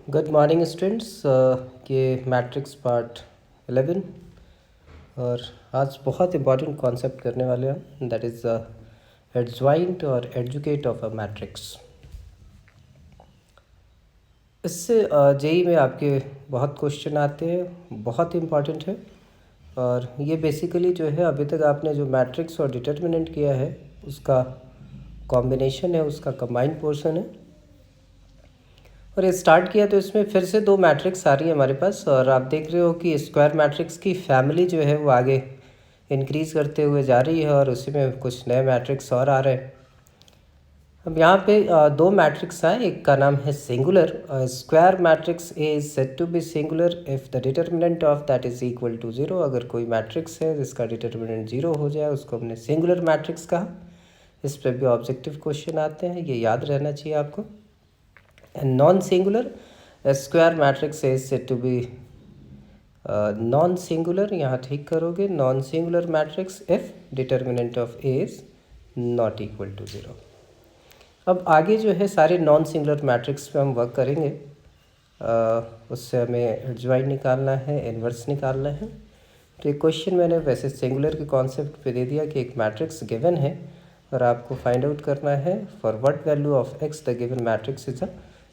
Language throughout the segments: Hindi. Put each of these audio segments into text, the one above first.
Good morning students. ये मैट्रिक्स पार्ट 11 और आज बहुत इम्पॉर्टेंट कॉन्सेप्ट करने वाले हैं, दैट इज़ एडजॉइंट और एडजुकेट ऑफ अ मैट्रिक्स। इससे जेई में आपके बहुत क्वेश्चन आते हैं, बहुत इम्पॉर्टेंट है। और ये बेसिकली जो है अभी तक आपने जो मैट्रिक्स और डिटर्मिनेंट किया है उसका कॉम्बिनेशन है, उसका कंबाइंड पोर्शन है। और ये स्टार्ट किया तो इसमें फिर से दो मैट्रिक्स आ रही है हमारे पास, और आप देख रहे हो कि स्क्वायर मैट्रिक्स की फैमिली जो है वो आगे इंक्रीज़ करते हुए जा रही है और उसी में कुछ नए मैट्रिक्स और आ रहे हैं। अब यहाँ पे दो मैट्रिक्स आए, एक का नाम है singular. Square matrix A is said to be singular if the determinant of that is equal to zero. अगर कोई मैट्रिक्स है जिसका डिटर्मिनेंट ज़ीरो हो जाए उसको हमने सिंगुलर मैट्रिक्स कहा। इस पर भी ऑब्जेक्टिव क्वेश्चन आते हैं, ये याद रहना चाहिए आपको। And non-singular, a square matrix is said to be non-singular। यहाँ ठीक करोगे, non-singular matrix if determinant of A is not equal to zero. अब आगे जो है सारे नॉन सिंगुलर मैट्रिक्स पे हम वर्क करेंगे। उससे हमें एडजॉइंट निकालना है, इन्वर्स निकालना है। तो एक क्वेश्चन मैंने वैसे सिंगुलर के कॉन्सेप्ट पे दे दिया कि एक मैट्रिक्स गिवन है और आपको फाइंड आउट करना है for what value of x the given matrix is a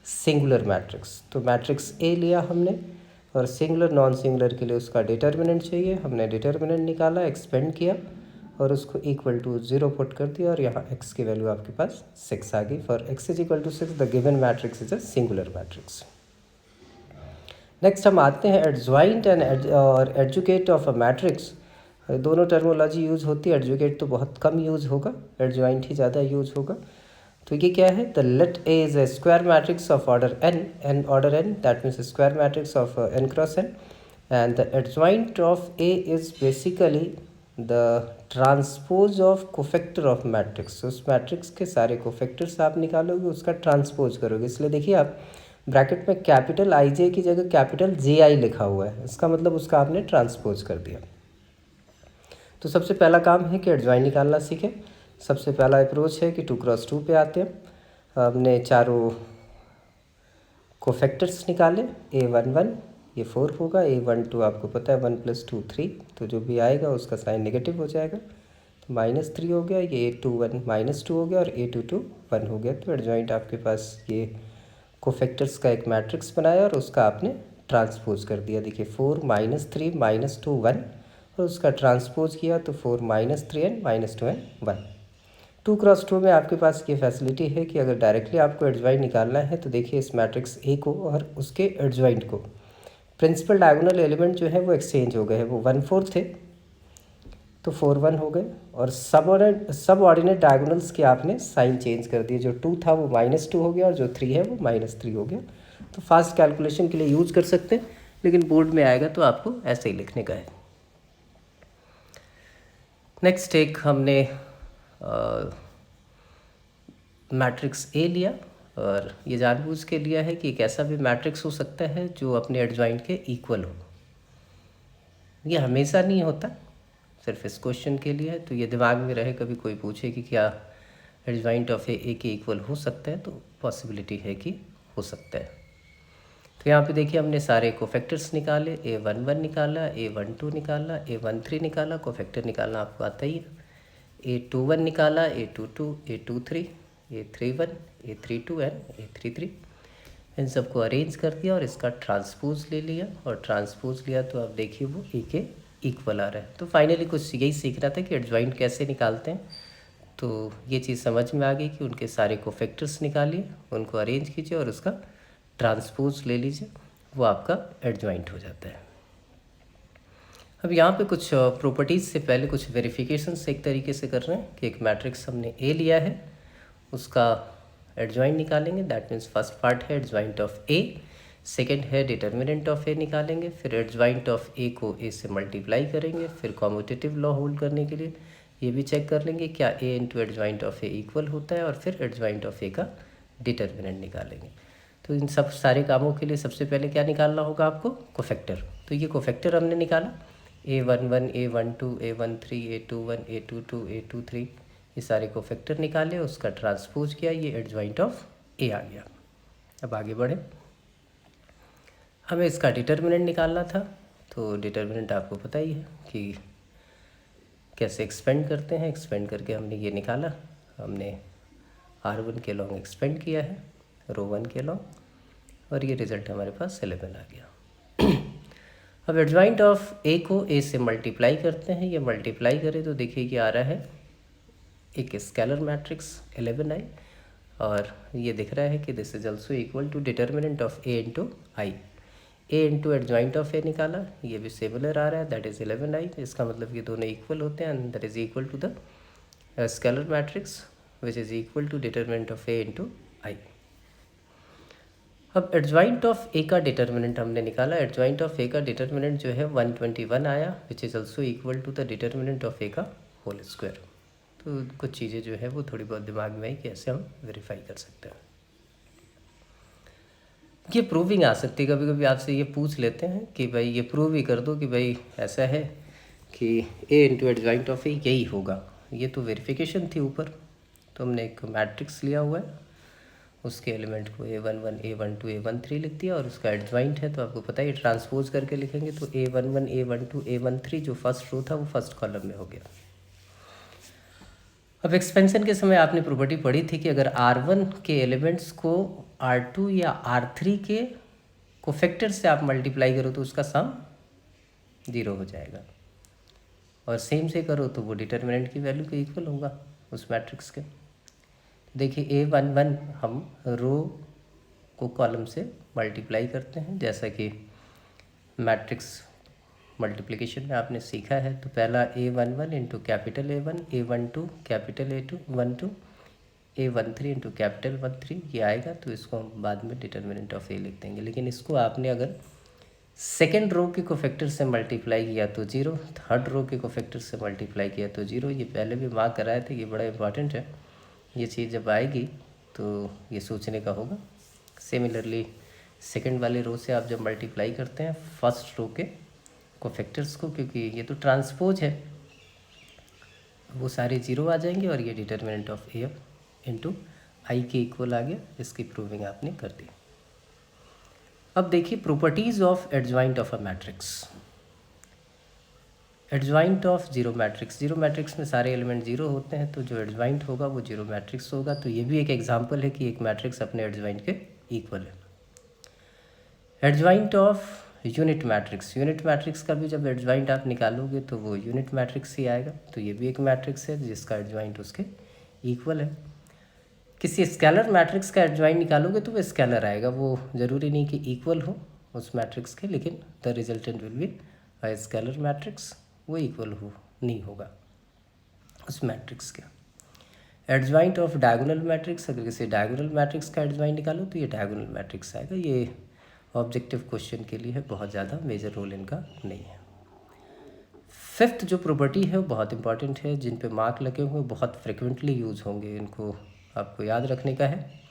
singular matrix. तो मैट्रिक्स ए लिया हमने और सिंगुलर नॉन सिंगुलर के लिए उसका डिटर्मिनेंट चाहिए। हमने डिटर्मिनेंट निकाला, एक्सपेंड किया और उसको इक्वल टू ज़ीरो पुट कर दिया और यहाँ x की वैल्यू आपके पास 6 आ गई। For x is equal to 6 the given matrix is a singular matrix. Next हम आते हैं एडजॉइंट एंड और एडजुकेट ऑफ अ मैट्रिक्स। दोनों टर्मोलॉजी यूज़ होती है, एडजुकेट तो बहुत कम यूज़ होगा, एडजॉइंट ही ज़्यादा यूज़ होगा। तो ये क्या है, the let A is a square matrix of order n order n, that means square matrix of n cross n, and the adjoint of A is basically the transpose of cofactor of matrix. उस मैट्रिक्स के सारे कोफैक्टर्स आप निकालोगे, उसका ट्रांसपोज करोगे। इसलिए देखिए आप ब्रैकेट में कैपिटल आई जे की जगह कैपिटल जे आई लिखा हुआ है, इसका मतलब उसका आपने ट्रांसपोज कर दिया। तो सबसे पहला काम है कि एडजॉइंट निकालना सीखें। सबसे पहला अप्रोच है कि 2x2 पे आते हैं। हमने चारों कोफैक्टर्स निकाले। A11 ये 4 होगा, A12 आपको पता है 1 + 2 3, तो जो भी आएगा उसका साइन नेगेटिव हो जाएगा, तो -3 हो गया। ये A21 -2 हो गया और A22 1 हो गया। तो एडजॉइंट आपके पास ये कोफैक्टर्स का एक मैट्रिक्स बनाया और उसका आपने ट्रांसपोज कर दिया। देखिए 4 -3 -2 1 और उसका ट्रांसपोज किया तो 4 -3 एंड -2 एंड 1। 2x2 में आपके पास ये फैसिलिटी है कि अगर डायरेक्टली आपको एडजॉइंट निकालना है तो देखिए इस मैट्रिक्स ए को और उसके एडजॉइंट को प्रिंसिपल डायगोनल एलिमेंट जो है वो एक्सचेंज हो गए हैं। वो 1/4 थे तो 4 1 हो गए, और सब ऑर्डिनेट डायगोनल्स के आपने साइन चेंज कर दिए। जो 2 था वो -2 हो गया और जो 3 है वो -3 हो गया। तो फास्ट कैलकुलेशन के लिए यूज़ कर सकते हैं, लेकिन बोर्ड में आएगा तो आपको ऐसे ही लिखने का है। नेक्स्ट एक हमने मैट्रिक्स ए लिया, और ये जानबूझ के लिया है कि एक ऐसा भी मैट्रिक्स हो सकता है जो अपने एडजॉइंट के इक्वल हो। ये हमेशा नहीं होता, सिर्फ इस क्वेश्चन के लिए है। तो ये दिमाग में रहे, कभी कोई पूछे कि क्या एडजॉइंट ऑफ ए के इक्वल हो सकता है, तो पॉसिबिलिटी है कि हो सकता है। तो यहाँ पे देखिए हमने सारे कोफैक्टर्स निकाले, A11 निकाला, A12 निकाला, A13 निकाला, कोफैक्टर निकालना आपको आता ही है। A21 निकाला, A22, A23, A31, A32 and A33। इन सबको अरेंज कर दिया और इसका ट्रांसपोज ले लिया, और ट्रांसपोज लिया तो आप देखिए वो ए के इक्वल आ रहा है। तो फाइनली कुछ यही सीख रहा था कि एडजॉइंट कैसे निकालते हैं। तो ये चीज़ समझ में आ गई कि उनके सारे कोफैक्टर्स निकालिए, उनको अरेंज कीजिए और उसका ट्रांसपोज ले लीजिए, वो आपका एडजॉइंट हो जाता है। अब यहाँ पे कुछ प्रॉपर्टीज़ से पहले कुछ वेरिफिकेशन से एक तरीके से कर रहे हैं कि एक मैट्रिक्स हमने ए लिया है, उसका एडजॉइंट निकालेंगे। दैट मीन्स फर्स्ट पार्ट है एडजॉइंट ऑफ ए, सेकेंड है डिटर्मिनेंट ऑफ ए निकालेंगे, फिर एडजॉइंट ऑफ ए को ए से मल्टीप्लाई करेंगे, फिर कॉम्यूटेटिव लॉ होल्ड करने के लिए ये भी चेक कर लेंगे क्या A into adjoint of A equal होता है, और फिर एडजॉइंट ऑफ ए का डिटर्मिनेंट निकालेंगे। तो इन सब सारे कामों के लिए सबसे पहले क्या निकालना होगा आपको, कोफैक्टर। तो ये कोफैक्टर हमने निकाला, A11, A12, A13, A21, A22, A23, ये सारे कोफैक्टर निकाले, उसका ट्रांसपोज किया, ये एडजॉइंट ऑफ ए आ गया। अब आगे बढ़े। हमें इसका डिटर्मिनेंट निकालना था, तो डिटर्मिनेंट आपको पता ही है कि कैसे एक्सपेंड करते हैं। एक्सपेंड करके हमने ये निकाला, हमने R1 के लॉन्ग एक्सपेंड किया है रो 1 के लॉन्ग, और ये रिज़ल्ट हमारे पास 11 आ गया। अब एडजॉइंट ऑफ ए को ए से मल्टीप्लाई करते हैं। ये मल्टीप्लाई करें तो देखिए कि आ रहा है एक स्केलर मैट्रिक्स 11i, और ये दिख रहा है कि this is also equal to determinant of A into I. A into adjoint of A निकाला, ये भी सिमिलर आ रहा है, दैट इज़ 11i। इसका मतलब ये दोनों इक्वल होते हैं, and that is equal to the scalar matrix which is equal to determinant of A into I. अब एडजॉइंट ऑफ ए का डिटर्मिनेंट हमने निकाला। एडजॉइंट ऑफ ए का डिटर्मिनेंट जो है 121 आया, which is also equal to the determinant of A का होल स्क्वायर। तो कुछ चीज़ें जो है वो थोड़ी बहुत दिमाग में आई, कैसे हम वेरीफाई कर सकते हैं। ये प्रूविंग आ सकती है, कभी कभी आपसे ये पूछ लेते हैं कि भाई ये प्रूव ही कर दो कि भाई ऐसा है कि ए इंटू एडजॉइंट ऑफ ए यही होगा। ये तो वेरिफिकेशन थी ऊपर, तो हमने एक मैट्रिक्स लिया हुआ है, उसके एलिमेंट को A11 A12 A13 लिख दिया, और उसका एडजॉइंट है तो आपको पता ही, ट्रांसपोज करके लिखेंगे तो A11 A12 A13 जो फर्स्ट रो था वो फर्स्ट कॉलम में हो गया। अब एक्सपेंशन के समय आपने प्रॉपर्टी पढ़ी थी कि अगर R1 के एलिमेंट्स को R2 या R3 के कोफैक्टर से आप मल्टीप्लाई करो तो उसका सम 0 हो जाएगा, और सेम से करो तो वो डिटर्मिनेंट की वैल्यू के इक्वल होगा उस मैट्रिक्स के। देखिए A11 हम रो को कॉलम से मल्टीप्लाई करते हैं, जैसा कि मैट्रिक्स मल्टीप्लिकेशन में आपने सीखा है। तो पहला A11 into capital A1, A12 capital A2 12, A13 into capital 13, ये आएगा। तो इसको हम बाद में डिटर्मिनेंट ऑफ ए लिख देंगे। लेकिन इसको आपने अगर सेकेंड रो के कोफैक्टर से मल्टीप्लाई किया तो 0, थर्ड रो के कोफैक्टर से मल्टीप्लाई किया तो 0। ये पहले भी मार्क कराए थे, ये बड़ा इंपॉर्टेंट है। ये चीज़ जब आएगी तो ये सोचने का होगा। सिमिलरली सेकंड वाले रो से आप जब मल्टीप्लाई करते हैं फर्स्ट रो के कोफैक्टर्स को, क्योंकि ये तो ट्रांसपोज है, वो सारे 0 आ जाएंगे, और ये डिटर्मिनेंट ऑफ ए इंटू आई के इक्वल आ गया। इसकी प्रूविंग आपने कर दी। अब देखिए properties of adjoint of a matrix. Adjoint of zero matrix, zero matrix में सारे एलिमेंट 0 होते हैं, तो जो एडजॉइंट होगा वो जीरो मैट्रिक्स होगा। तो ये भी एक एग्जांपल है कि एक मैट्रिक्स अपने एडजॉइंट के इक्वल है। Adjoint of unit matrix, unit matrix का भी जब एडजॉइंट आप निकालोगे तो वो यूनिट मैट्रिक्स ही आएगा। तो ये भी एक मैट्रिक्स है जिसका एडजॉइंट उसके इक्वल है। किसी स्केलर मैट्रिक्स का एडजॉइंट निकालोगे तो वो स्केलर आएगा, वो ज़रूरी नहीं कि इक्वल हो उस मैट्रिक्स के, लेकिन the resultant will be a scalar matrix, वो इक्वल हो नहीं होगा उस मैट्रिक्स के। एडजॉइंट ऑफ डायगोनल मैट्रिक्स, अगर किसी डायगोनल मैट्रिक्स का एडजॉइंट निकालो तो ये डायगोनल मैट्रिक्स आएगा। ये ऑब्जेक्टिव क्वेश्चन के लिए है, बहुत ज़्यादा मेजर रोल इनका नहीं है। फिफ्थ जो प्रॉपर्टी है वो बहुत इंपॉर्टेंट है, जिन पे मार्क लगे हुए बहुत फ्रिक्वेंटली यूज़ होंगे, इनको आपको याद रखने का है।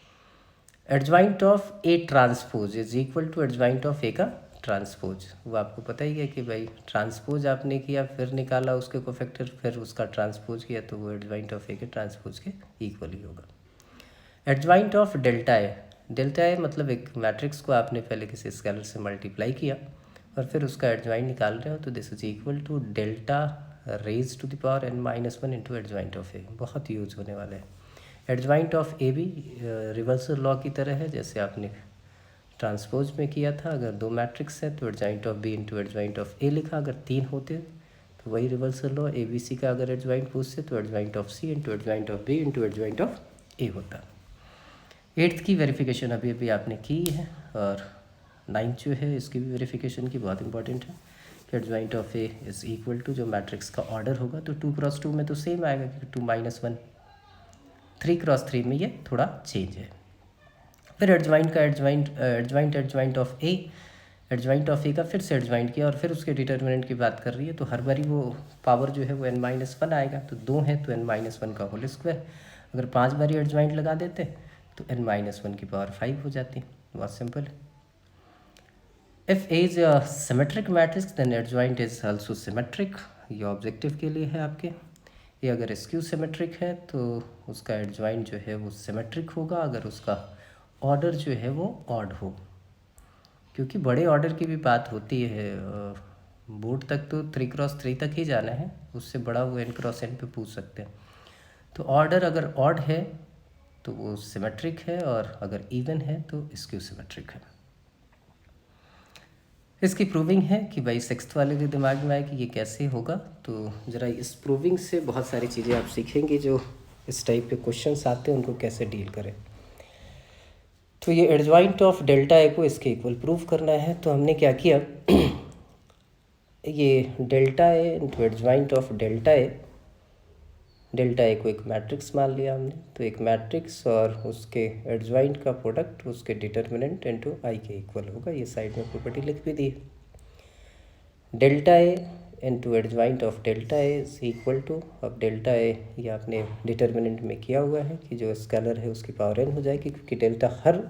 Adjoint of A transpose is equal to adjoint of A का ट्रांसपोज। वो आपको पता ही है कि भाई ट्रांसपोज आपने किया, फिर निकाला उसके कोफैक्टर, फिर उसका ट्रांसपोज किया, तो वो एडजॉइंट ऑफ ए के ट्रांसपोज के इक्वल ही होगा। Adjoint of delta A, delta A मतलब एक मैट्रिक्स को आपने पहले किसी स्केलर से मल्टीप्लाई किया और फिर उसका एडजॉइंट निकाल रहे हो, तो this is equal to delta raise to the power n-1 into adjoint of A. बहुत यूज होने वाला है। एडजॉइंट ऑफ ए भी रिवर्सल लॉ की तरह है, जैसे आपने ट्रांसपोज में किया था। अगर दो मैट्रिक्स है तो adjoint of B into adjoint of A लिखा, अगर तीन होते तो वही reversal law. A B C का अगर एडजॉइंट पूछते तो adjoint of C into adjoint of B into adjoint of A होता। एट्थ की वेरिफिकेशन अभी अभी आपने की है, और नाइन्थ जो है इसकी भी वेरिफिकेशन की बहुत इंपॉर्टेंट है कि adjoint of A is equal to जो मैट्रिक्स का ऑर्डर होगा, तो 2x2 में तो सेम आएगा क्योंकि 2-1, 3x3 में ये थोड़ा चेंज है। फिर एडजॉइंट का adjoint of A, adjoint of A का फिर से एडजॉइंट किया और फिर उसके डिटर्मिनेंट की बात कर रही है, तो हर बारी वो पावर जो है वो n-1 आएगा। तो 2 है तो n-1 का होल स्क्वायर। अगर 5 बारी एडजॉइंट लगा देते तो n-1 की पावर 5 हो जाती। बहुत सिंपल है। If A is a symmetric matrix then adjoint is also symmetric. ये ऑब्जेक्टिव के लिए है आपके। ये अगर स्क्यू सिमेट्रिक है तो उसका एडजॉइंट जो है वो सिमेट्रिक होगा, अगर उसका ऑर्डर जो है वो ऑड हो। क्योंकि बड़े ऑर्डर की भी बात होती है। बोर्ड तक तो 3x3 तक ही जाना है, उससे बड़ा वो n×n पे पूछ सकते हैं। तो ऑर्डर अगर ऑड है तो वो सिमेट्रिक है, और अगर इवन है तो स्क्यू सिमेट्रिक है। इसकी प्रूविंग है कि भाई सिक्स्थ वाले के दिमाग में आए कि ये कैसे होगा। तो ज़रा इस प्रूविंग से बहुत सारी चीज़ें आप सीखेंगे, जो इस टाइप के क्वेश्चंस आते हैं उनको कैसे डील करें। तो ये एडजॉइंट ऑफ डेल्टा ए को इसके इक्वल प्रूव करना है। तो हमने क्या किया, ये delta A into adjoint of delta A को एक मैट्रिक्स मान लिया हमने। तो एक मैट्रिक्स और उसके एडजॉइंट का प्रोडक्ट उसके डिटर्मिनेंट इंटू आई के इक्वल होगा। ये साइड में प्रॉपर्टी लिख भी दी है। Delta A into adjoint of delta A is equal to, अब डेल्टा ए ये आपने डिटर्मिनेंट में किया हुआ है कि जो स्केलर है उसकी पावर n हो जाएगी, क्योंकि डेल्टा हर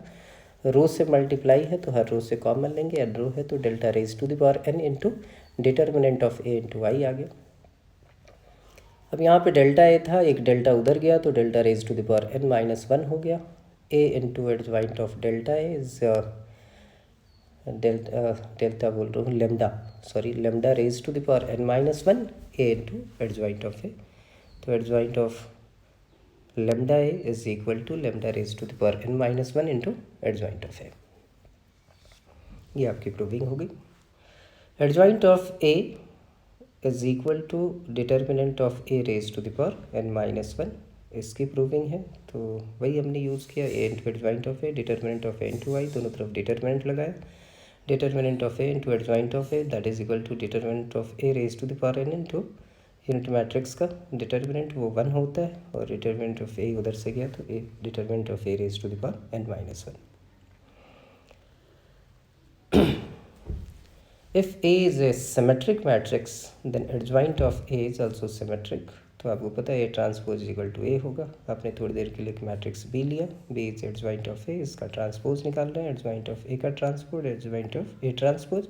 रो से मल्टीप्लाई है तो हर रो से कॉमन लेंगे। एन रो है तो delta raise to the power n into determinant of A into I आ गया। अब यहाँ पे डेल्टा ए था, एक डेल्टा उधर गया तो delta raise to the power n-1 हो गया। A into adjoint of delta A is delta बोल रहा हूँ lambda, sorry lambda raise to the power n-1 A into adjoint of A. तो adjoint of lambda A is equal to lambda raise to the power n-1 into adjoint of A. ये आपकी प्रूविंग हो गई। Adjoint of A is equal to determinant of A raise to the power n-1, इसकी प्रूविंग है। तो वही हमने यूज़ किया, A into adjoint of A, determinant of A into I, दोनों तरफ डिटर्मिनेंट लगाया। Determinant of A into adjoint of A that is equal to determinant of A raise to the power n into unit matrix का डिटर्मिनेंट वो 1 होता है, और डिटर्मिनेंट ऑफ ए उधर से गया तो A determinant of A raise to the power n-1। If A is a symmetric matrix, then adjoint of A is also symmetric। तो आपको पता है A transpose equal to A होगा। आपने थोड़ी देर के लिए एक मैट्रिक्स B लिया, B is adjoint of A, इसका ट्रांसपोज निकाल रहे हैं, एडजॉइंट ऑफ A का transpose, adjoint of A transpose,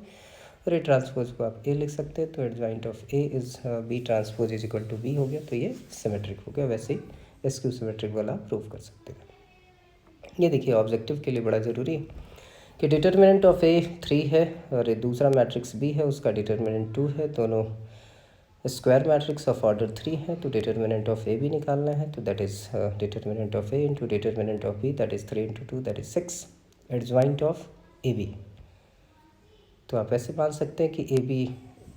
और A ट्रांसपोज को आप A लिख सकते हैं। तो adjoint of A is B transpose is equal to B हो गया, तो ये सिमेट्रिक हो गया। वैसे ही स्क्यू सिमेट्रिक वाला प्रूव कर सकते हैं। ये देखिए ऑब्जेक्टिव के लिए बड़ा ज़रूरी है कि डिटर्मिनेंट ऑफ ए 3 है और ये दूसरा मैट्रिक्स बी है, उसका डिटर्मिनेंट 2 है, दोनों स्क्वायर मैट्रिक्स ऑफ ऑर्डर 3 है। तो डिटर्मिनेंट ऑफ ए भी निकालना है, तो that is determinant of A into determinant of B, that is 3 into 2 that is 6, adjoint of A B. तो आप ऐसे मान सकते हैं कि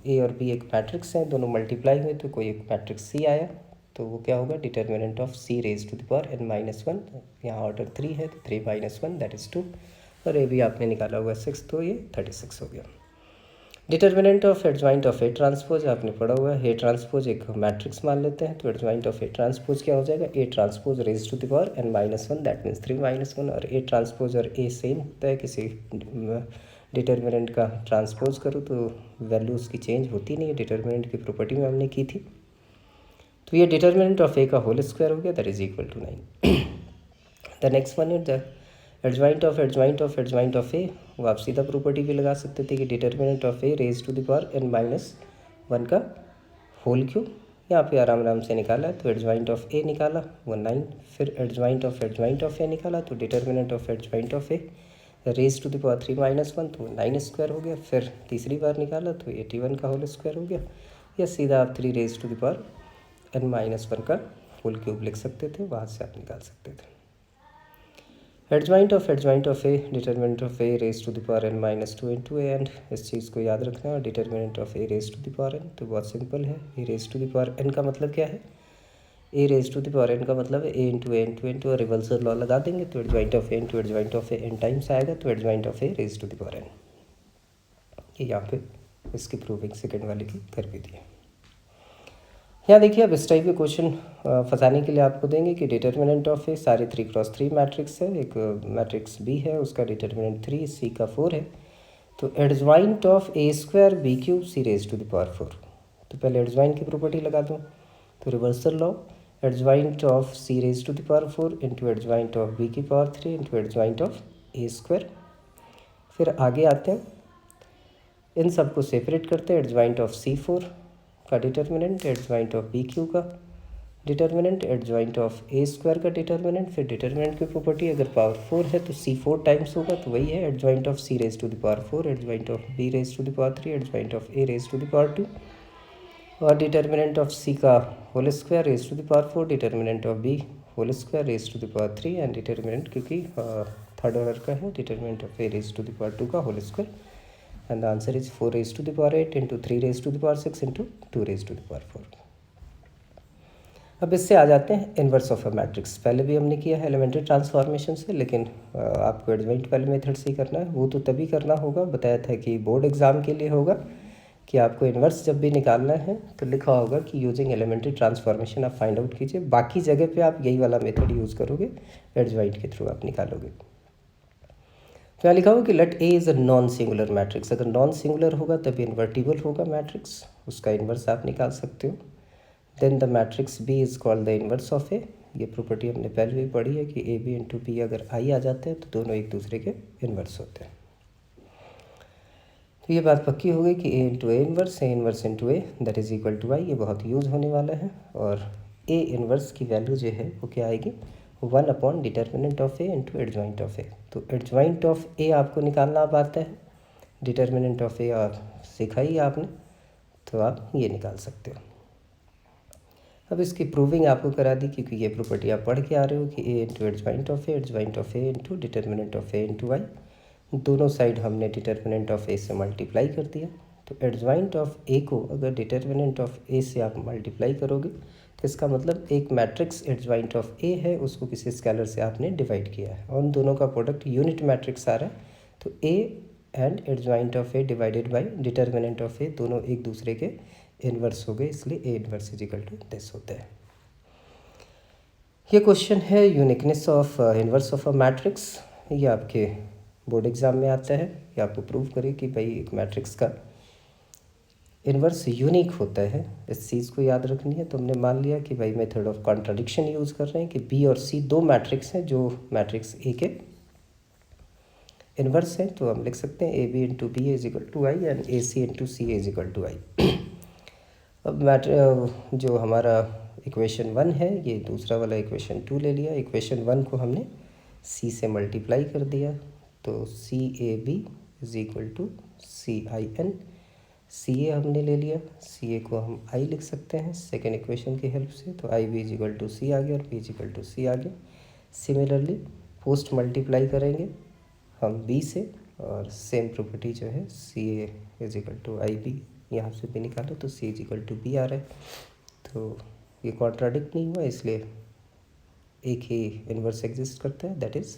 ए और बी एक मैट्रिक्स है, दोनों मल्टीप्लाई हुए तो कोई एक मैट्रिक्स सी आया, तो वो क्या होगा, determinant of C raise to the power n-1। यहाँ ऑर्डर 3 है तो 3-1 दैट इज़ 2, और ए भी आपने निकाला हुआ 6, तो ये 36 हो गया। Determinant of adjoint of A transpose आपने पढ़ा हुआ है, ए ट्रांसपोज एक मैट्रिक्स मान लेते हैं, तो एडजॉइंट ऑफ ए ट्रांसपोज क्या हो जाएगा, A transpose raise to the power n-1 that means 3-1, और ए ट्रांसपोज और ए सेम होता है, किसी डिटर्मिनेंट का ट्रांसपोज करो तो वैल्यू उसकी चेंज होती नहीं है, डिटर्मिनेंट की प्रॉपर्टी में हमने की थी। तो ये डिटर्मिनेंट ऑफ ए का होल स्क्वायर हो गया, that is equal to 9। The next one is the adjoint of A, वो आप सीधा प्रॉपर्टी भी लगा सकते थे कि determinant of A raise to the power n-1 का होल क्यूब। यहाँ पे आराम से निकाला, तो एडजॉइंट ऑफ ए निकाला वो 9, फिर एडजॉइंट ऑफ ए निकाला, तो determinant of adjoint of A raise to the power 3-1 तो 9 स्क्वायर हो गया। फिर तीसरी बार निकाला तो 81 का होल स्क्वायर हो गया, या सीधा आप 3 raise to the power n-1 का होल क्यूब लिख सकते थे, वहाँ से आप निकाल सकते थे। Adjoint of A, determinant of A raise to the power n-2 into A, and इस चीज़ को याद रखना है। Determinant of A raise to the power n तो बहुत सिंपल है, A raise to the power n का मतलब क्या है, A raise to the power n का मतलब है ए इंटू इंटू और रिवर्सल लॉ लगा देंगे, तो adjoint of A into adjoint of A n times आएगा, तो adjoint of A raise to the power n। ये यहाँ पे इसकी प्रूविंग सेकेंड वाले की कर भी दी है। यहाँ देखिए अब इस टाइप के क्वेश्चन फंसाने के लिए आपको देंगे कि डिटर्मिनेंट ऑफ ए सारे 3x3 मैट्रिक्स है, एक मैट्रिक्स बी है उसका डिटर्मिनेंट 3, सी का 4 है, तो adjoint of A square B cube C raise to the power 4। तो पहले एडजॉइंट की प्रॉपर्टी लगा दूँ, तो reversal law, adjoint of C raise to the power 4 into adjoint of B की power 3 into adjoint of A square. फिर आगे आते हैं, इन सबको सेपरेट करते हैं, एडजॉइंट ऑफ C4 का डिटर्मिनेंट, एडजॉइंट ऑफ BQ का determinant adjoint of A square का डिटर्मिनेंट, फिर डिटर्मिनेंट की प्रॉपर्टी अगर पावर 4 है तो सी 4 टाइम्स होगा, तो वही है adjoint of C raise to the power 4, adjoint of B raise to the power 3, adjoint of A raise to the power 2, और डिटर्मिनेंट ऑफ सी का whole square raise to the power 4, determinant of B whole square raise to the power 3, and determinant क्योंकि थर्ड ऑर्डर का है, determinant of A raise to the power 2 का whole square, and the answer is 4 raise to the power 8 into 3 raise to the power 6 into 2 raise to the power 4। अब इससे आ जाते हैं इन्वर्स ऑफ अ मैट्रिक्स। पहले भी हमने किया है एलिमेंट्री ट्रांसफॉर्मेशन से, लेकिन आपको एडजॉइंट वाले मेथड से ही करना है। वो तो तभी करना होगा, बताया था कि बोर्ड एग्जाम के लिए होगा कि आपको इन्वर्स जब भी निकालना है तो लिखा होगा कि यूजिंग एलिमेंट्री ट्रांसफॉर्मेशन आप फाइंड आउट कीजिए। बाकी जगह पे आप यही वाला मेथड यूज़ करोगे, एडजॉइंट के थ्रू आप निकालोगे। तो यहाँ लिखा होगा कि let A is a non singular matrix. अगर नॉन सिंगुलर होगा तभी इन्वर्टिबल होगा मैट्रिक्स, उसका इन्वर्स आप निकाल सकते हो। Then the matrix B is called the inverse of A. ये प्रॉपर्टी हमने पहले भी पढ़ी है कि ए बी इंटू बी अगर आई आ जाते हैं तो दोनों एक दूसरे के इन्वर्स होते हैं। तो ये बात पक्की हो गई कि A inverse into A that is equal to I. ये बहुत यूज़ होने वाला है। और ए इन्वर्स की वैल्यू जो है वो क्या आएगी, 1 upon determinant of A into adjoint of A. तो एडजॉइंट ऑफ ए आपको निकालना अब आता है, डिटर्मिनेंट ऑफ ए और सीखा ही आपने, तो आप ये निकाल सकते हो। अब इसकी प्रूविंग आपको करा दी, क्योंकि ये प्रॉपर्टी आप पढ़ के आ रहे हो कि A into adjoint of A into determinant of A into Y. दोनों साइड हमने डिटर्मिनेंट ऑफ ए से मल्टीप्लाई कर दिया। तो एडजॉइंट ऑफ ए को अगर डिटर्मिनेंट ऑफ ए से आप मल्टीप्लाई करोगे तो इसका मतलब एक मैट्रिक्स एडजॉइंट ऑफ ए है, उसको किसी स्केलर से आपने डिवाइड किया है और उन दोनों का प्रोडक्ट यूनिट मैट्रिक्स आ रहा है। तो A and adjoint of A divided by determinant of A दोनों एक दूसरे के इन्वर्स हो गए, इसलिए A inverse is equal to this होता है। ये क्वेश्चन है uniqueness of inverse of a matrix. ये आपके बोर्ड एग्जाम में आता है। ये आपको प्रूव करे कि भाई एक मैट्रिक्स का इन्वर्स यूनिक होता है, इस चीज़ को याद रखनी है। तो हमने मान लिया कि भाई मेथड ऑफ कॉन्ट्राडिक्शन यूज़ कर रहे हैं कि बी और सी दो मैट्रिक्स हैं जो मैट्रिक्स ए के इन्वर्स हैं। तो हम लिख सकते हैं A B into B is equal to I and A C into C is equal to I. अब जो हमारा इक्वेशन 1 है, ये दूसरा वाला इक्वेशन 2 ले लिया। इक्वेशन 1 को हमने सी से मल्टीप्लाई कर दिया, तो C A B is equal to C I N. C A हमने ले लिया, सी ए को हम आई लिख सकते हैं सेकेंड इक्वेशन की हेल्प से। तो आई बी इज इक्वल टू सी आ गया और बी इज इक्वल टू सी आ गया। सिमिलरली पोस्ट मल्टीप्लाई करेंगे हम बी से, और सेम प्रॉपर्टी जो है C A is equal to I B, यहाँ से भी निकालो तो C is equal to B आ रहा है। तो ये कॉन्ट्राडिक्ट नहीं हुआ, इसलिए एक ही इन्वर्स एग्जिस्ट करता है, that is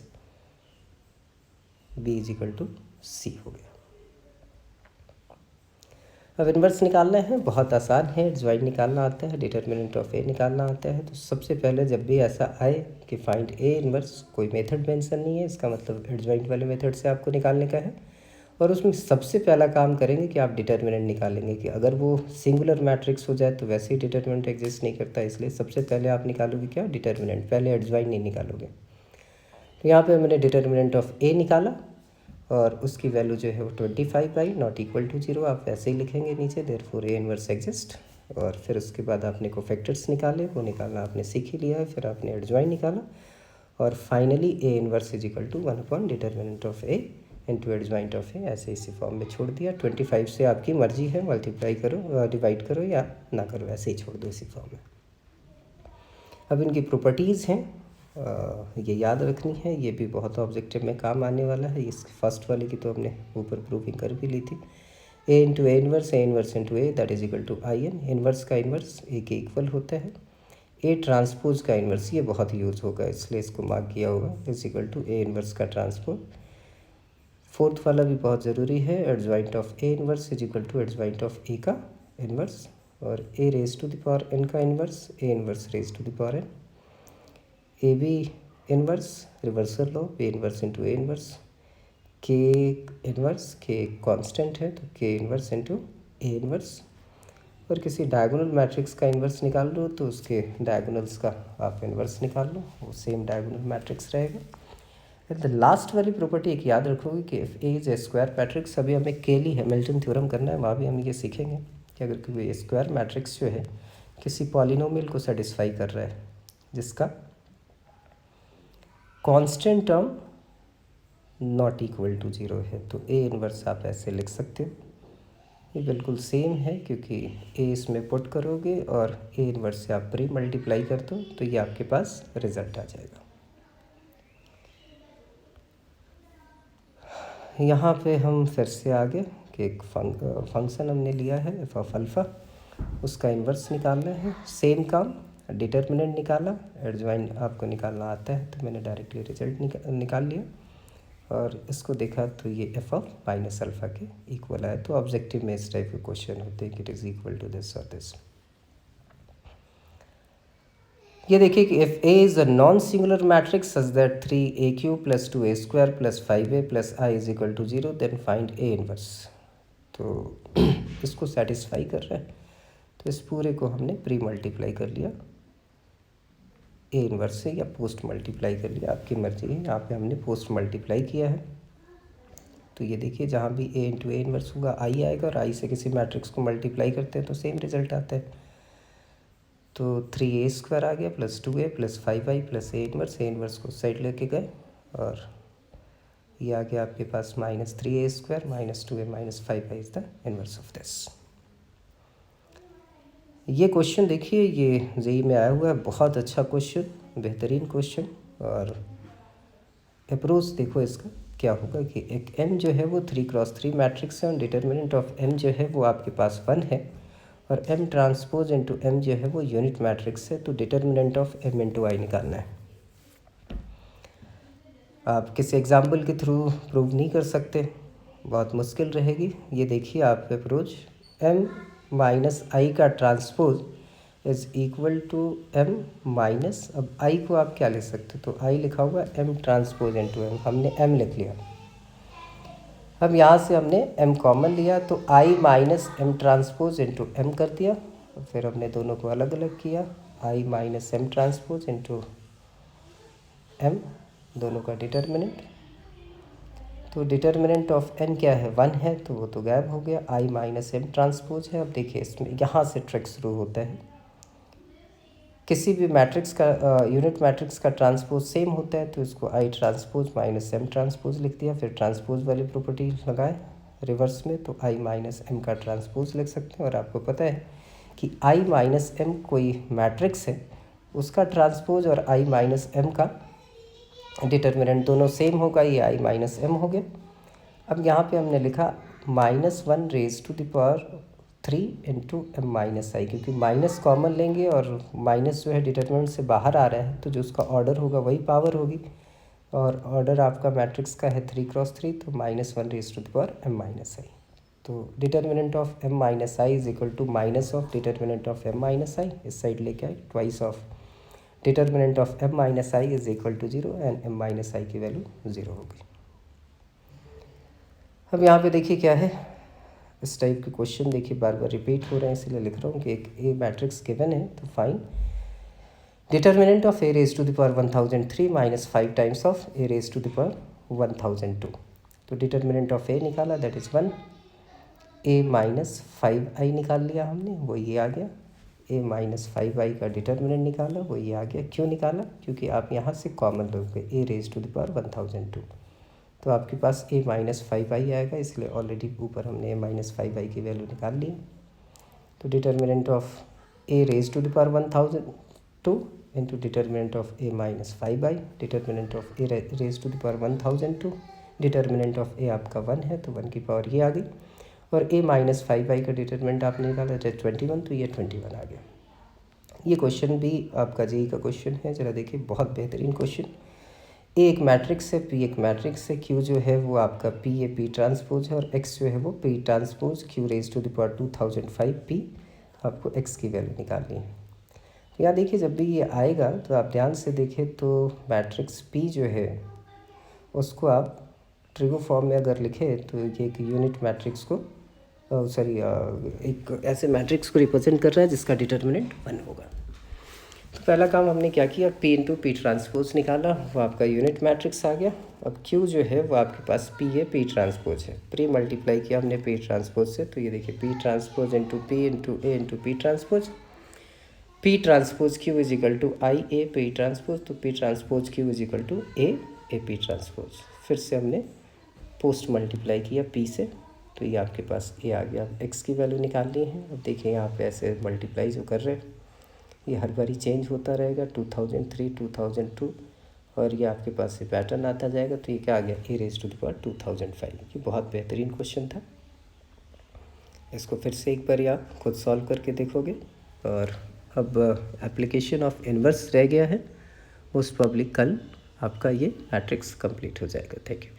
B is equal to C हो गया। अब इन्वर्स निकालना है, बहुत आसान है। एडजॉइंट निकालना आता है, डिटर्मिनेंट ऑफ ए निकालना आता है। तो सबसे पहले जब भी ऐसा आए कि फाइंड ए इन्वर्स, कोई मेथड मेंशन नहीं है, इसका मतलब एडजॉइंट वाले मेथड से आपको निकालने का है। और उसमें सबसे पहला काम करेंगे कि आप डिटर्मिनेंट निकालेंगे कि अगर वो सिंगुलर मैट्रिक्स हो जाए तो वैसे ही डिटर्मिनेंट एग्जिस्ट नहीं करता, इसलिए सबसे पहले आप निकालोगे क्या, डिटर्मिनेंट, पहले एडजॉइंट नहीं निकालोगे। तो यहाँ पे मैंने डिटर्मिनेंट ऑफ ए निकाला और उसकी वैल्यू जो है वो 25 आई, नॉट इक्वल टू 0, आप वैसे ही लिखेंगे नीचे, देयरफॉर ए इन्वर्स एग्जिस्ट। और फिर उसके बाद आपने कोफैक्टर्स निकाले, वो निकालना आपने सीख ही लिया है। फिर आपने एडजॉइंट निकाला और finally A inverse is equal to 1 upon determinant of A into adjoint of A, ऐसे इसी फॉर्म में छोड़ दिया। 25 से आपकी मर्जी है, मल्टीप्लाई करो, डिवाइड करो या ना करो, ऐसे ही छोड़ दो इसी फॉर्म में। अब इनकी प्रॉपर्टीज़ हैं, ये याद रखनी है, ये भी बहुत ऑब्जेक्टिव में काम आने वाला है। इस फर्स्ट वाले की तो हमने ऊपर प्रूविंग कर भी ली थी। A into A inverse into A that is equal to I N. Inverse का इन्वर्स ए के इक्वल होता है। ए ट्रांसपोज का इन्वर्स, ये बहुत यूज़ होगा इसलिए इसको मार्क किया होगा, is equal to A inverse का ट्रांसपोज। फोर्थ वाला भी बहुत ज़रूरी है, adjoint of A inverse is equal to adjoint of A का इन्वर्स, और A raise to the power N का inverse, A inverse raise to the power N. A B inverse, reversal law, A inverse into A inverse. K inverse, K constant है तो के इन्वर्स इंटू ए इन्वर्स। और किसी डायगोनल मैट्रिक्स का इन्वर्स निकाल लो तो उसके डायगोनल्स का आप इन्वर्स निकाल लो, वो सेम डायगोनल मैट्रिक्स रहेगा। द लास्ट वाली प्रॉपर्टी एक याद रखोगे कि if A is a square matrix. अभी हमें केली हैमिल्टन थ्योरम करना है, वहाँ भी हम ये सीखेंगे कि अगर कोई स्क्वायर मैट्रिक्स जो है, किसी पॉलिनोमियल को सेटिस्फाई कर रहा है जिसका constant term not equal to 0 है, तो ए इनवर्स आप ऐसे लिख सकते हो। ये बिल्कुल सेम है क्योंकि ए इसमें पुट करोगे और ए इनवर्स से आप प्री मल्टीप्लाई कर दो तो ये आपके पास रिजल्ट आ जाएगा। यहाँ पे हम फिर से आगे कि एक फंक्शन हमने लिया है एफ ऑफ अल्फ़ा, उसका इन्वर्स निकालना है। सेम काम, डिटर्मिनेंट निकाला, एडजॉइन आपको निकालना आता है तो मैंने डायरेक्टली रिजल्ट निकाल लिया और इसको देखा तो ये एफ ऑफ माइनस अल्फ़ा के इक्वल आया। तो ऑब्जेक्टिव में इस टाइप के क्वेश्चन होते हैं कि it is equal to this और दिस। ये देखिए कि if A is a non singular matrix such that 3a³ + 2a² + 5a + i is equal to 0 then find A inverse. तो इसको सेटिस्फाई कर रहा है तो इस पूरे को हमने प्री मल्टीप्लाई कर लिया ए इनवर्स से या पोस्ट मल्टीप्लाई कर लिया, आपकी मर्जी है। यहाँ पे हमने पोस्ट मल्टीप्लाई किया है तो ये देखिए जहाँ भी ए इंटू ए इनवर्स होगा आई आएगा और आई से किसी मैट्रिक्स को मल्टीप्लाई करते हैं तो सेम रिजल्ट आता है। तो 3a² आ गया + 2a + 5i + ए इनवर्स को साइड लेके गए और ये आ गया आपके पास -3a² - 2a - 5i is the inverse of this. ये क्वेश्चन देखिए ये जेईई में आया हुआ है, बहुत अच्छा क्वेश्चन, बेहतरीन क्वेश्चन। और अप्रोच देखो इसका क्या होगा कि एक m जो है वो 3x3 मैट्रिक्स है और डिटर्मिनेंट ऑफ m जो है वो आपके पास 1 है और m ट्रांसपोज इंटू m जो है वो यूनिट मैट्रिक्स है, तो डिटर्मिनेंट ऑफ m इंटू आई निकालना है। आप किसी एग्जाम्पल के थ्रू प्रूव नहीं कर सकते, बहुत मुश्किल रहेगी। ये देखिए आप अप्रोच m माइनस आई का transpose is equal to m minus, अब i को आप क्या लिख सकते हो, तो i लिखा हुआ m ट्रांसपोज इंटू m, हमने m लिख लिया। अब यहाँ से हमने m कॉमन लिया तो i minus m transpose into m कर दिया, फिर हमने दोनों को अलग अलग किया, i minus m transpose into m, दोनों का डिटर्मिनेंट। तो डिटर्मिनेंट ऑफ n क्या है 1 है तो वो तो गायब हो गया, i माइनस m ट्रांसपोज है। अब देखिए इसमें यहाँ से ट्रिक शुरू होता है, किसी भी मैट्रिक्स का यूनिट मैट्रिक्स का ट्रांसपोज सेम होता है तो इसको i transpose minus m transpose लिख दिया, फिर ट्रांसपोज वाली प्रॉपर्टी लगाए रिवर्स में तो i माइनस m का ट्रांसपोज लिख सकते हैं। और आपको पता है कि i माइनस m कोई मैट्रिक्स है उसका ट्रांसपोज और i माइनस m का डिटर्मिनेंट दोनों सेम होगा, ये i माइनस m हो गया। अब यहाँ पे हमने लिखा -1⁻³ इंटू m माइनस आई, क्योंकि माइनस कॉमन लेंगे और माइनस जो है डिटर्मिनेंट से बाहर आ रहा है तो जो उसका ऑर्डर होगा वही पावर होगी, और ऑर्डर आपका मैट्रिक्स का है 3x3 तो -1⁻m माइनस आई। तो determinant of m minus I is equal to minus of determinant of m minus I, इस साइड लेके आए, twice of determinant of m minus I is equal to 0 and m minus I की वैल्यू 0 होगी। अब यहाँ पे देखिए क्या है, इस टाइप के क्वेश्चन देखिए बार बार रिपीट हो रहे हैं इसलिए लिख रहा हूँ कि एक ए मैट्रिक्स गिवन है तो find determinant of a raised to the power 1003 minus 5 times of a raised to the power 1002। तो डिटर्मिनेंट ऑफ a निकाला that is 1, a minus 5i निकाल लिया हमने, वो ये आ गया, a माइनस 5i का डिटर्मिनेंट निकाला वो ये आ गया। क्यों निकाला, क्योंकि आप यहाँ से कॉमन लोगे a raised to the power 1002 तो आपके पास a माइनस 5i आएगा, इसलिए ऑलरेडी ऊपर हमने a माइनस 5i की वैल्यू निकाल ली। तो determinant of a raised to the power 1002 into determinant of a minus 5i, determinant of a raised to the power 1002, determinant of a आपका 1 है तो 1 की पावर ये आ गई, और a माइनस 5i का डिटर्मिनेंट आपने निकाला चाहे 21 तो ये 21 आ गया। ये क्वेश्चन भी आपका जेईई का क्वेश्चन है, ज़रा देखिए बहुत बेहतरीन क्वेश्चन। ए एक मैट्रिक्स है, पी एक मैट्रिक्स है, क्यू जो है वो आपका पी ए पी ट्रांसपोज है और एक्स जो है वो P transpose Q raise to the power 2005 P, आपको एक्स की वैल्यू निकालनी है। तो यहाँ देखिए जब भी ये आएगा तो आप ध्यान से देखें तो मैट्रिक्स पी जो है उसको आप ट्रिगो फॉर्म में अगर लिखें तो ये एक यूनिट मैट्रिक्स को एक ऐसे मैट्रिक्स को रिप्रेजेंट कर रहा है जिसका डिटर्मिनेंट 1 होगा। तो पहला काम हमने क्या किया, P इंटू पी ट्रांसपोज निकाला, वो आपका यूनिट मैट्रिक्स आ गया। अब Q जो है वो आपके पास P है, P ट्रांसपोज है, प्री मल्टीप्लाई किया हमने P ट्रांसपोज से, तो ये देखिए P transpose into P into A into P transpose. P transpose Q is equal to I A P transpose, तो P transpose Q is equal to A P transpose. फिर से हमने पोस्ट मल्टीप्लाई किया पी से, तो ये आपके पास ए आ गया। एक्स की वैल्यू निकालनी है। अब देखिए यहाँ पे ऐसे मल्टीप्लाई जो कर रहे हैं ये हर बारी चेंज होता रहेगा, 2003 2002, और ये आपके पास से पैटर्न आता जाएगा। तो ये क्या आ गया, ए रेज टू द पावर 2005। ये बहुत बेहतरीन क्वेश्चन था। इसको फिर से एक बार आप खुद सॉल्व करके देखोगे। और अब एप्लीकेशन ऑफ इन्वर्स रह गया है, मोस्ट प्रॉब्ली कल आपका ये मैट्रिक्स कंप्लीट हो जाएगा। Thank you.